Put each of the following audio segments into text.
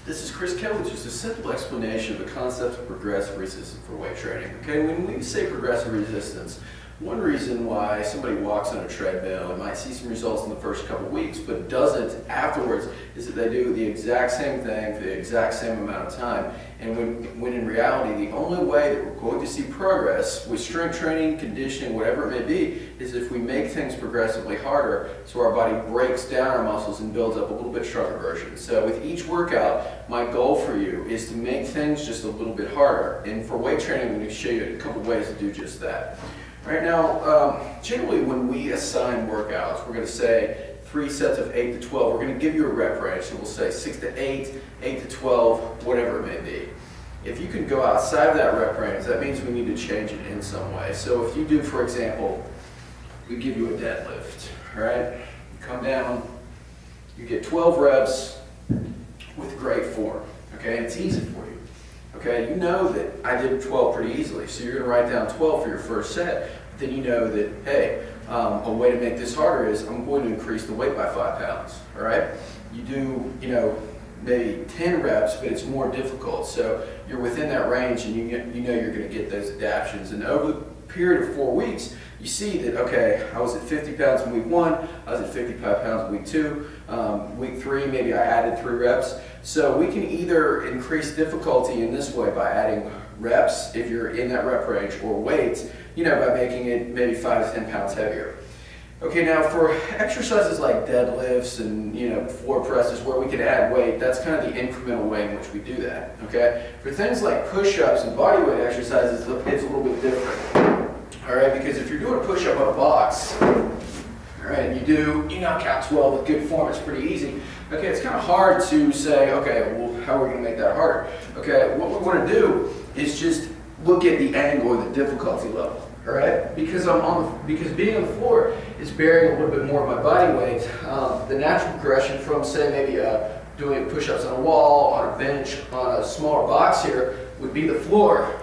This is Chris Kelly, just a simple explanation of the concept of progressive resistance for weight training. Okay, when we say progressive resistance, one reason why somebody walks on a treadmill and might see some results in the first couple of weeks, but doesn't afterwards, is that they do the exact same thing for the exact same amount of time. And when in reality, the only way that we're going to see progress with strength training, conditioning, whatever it may be, is if we make things progressively harder so our body breaks down our muscles and builds up a little bit stronger version. So with each workout, my goal for you is to make things just a little bit harder. And for weight training, I'm going to show you a couple ways to do just that. Right now, generally when we assign workouts, we're going to say 3 sets of 8 to 12. We're going to give you a rep range, so we'll say 6 to 8, 8 to 12, whatever it may be. If you can go outside of that rep range, that means we need to change it in some way. So if you do, for example, we give you a deadlift, all right? You come down, you get 12 reps with great form, okay? And it's easy for you. Okay, you know that I did 12 pretty easily, so you're going to write down 12 for your first set. But then you know that, hey, a way to make this harder is I'm going to increase the weight by 5 pounds. All right, you do, maybe 10 reps, but it's more difficult. So you're within that range, and you know you're going to get those adaptions. And over the period of 4 weeks, you see that, okay, I was at 50 pounds in week 1, I was at 55 pounds in week 2, week 3, maybe I added 3 reps. So we can either increase difficulty in this way by adding reps, if you're in that rep range, or weights, by making it maybe 5 to 10 pounds heavier. Okay, now for exercises like deadlifts and floor presses where we can add weight, that's kind of the incremental way in which we do that. Okay, for things like push-ups and bodyweight exercises, it's a little bit different. All right, because if you're doing a push-up on a box, all right, you knock out 12 with good form, it's pretty easy. Okay, it's kind of hard to say, okay, well, how are we going to make that harder? Okay, what we want to do is just look at the angle or the difficulty level. All right, because because being on the floor is bearing a little bit more of my body weight. The natural progression from, say, maybe doing push-ups on a wall, on a bench, on a smaller box here would be the floor.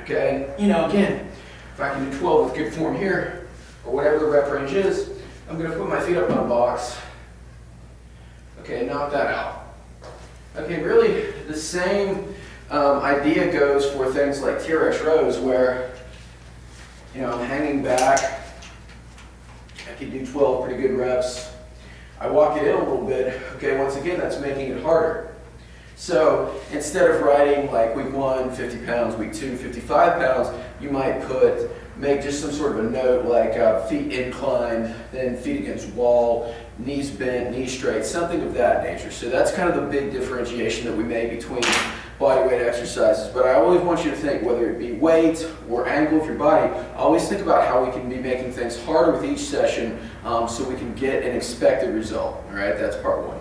Okay, and again, if I can do 12 with good form here, or whatever the rep range is, I'm going to put my feet up on a box. Okay, knock that out. Okay, really the same idea goes for things like TRX rows where I'm hanging back. I can do 12 pretty good reps. I walk it in a little bit. Okay, once again, that's making it harder. So instead of riding like week 1, 50 pounds, week 2, 55 pounds, you might make just some sort of a note like feet inclined, then feet against wall, knees bent, knees straight, something of that nature. So that's kind of the big differentiation that we make between bodyweight exercises. But I always want you to think, whether it be weight or angle of your body, always think about how we can be making things harder with each session so we can get an expected result. All right, that's part 1.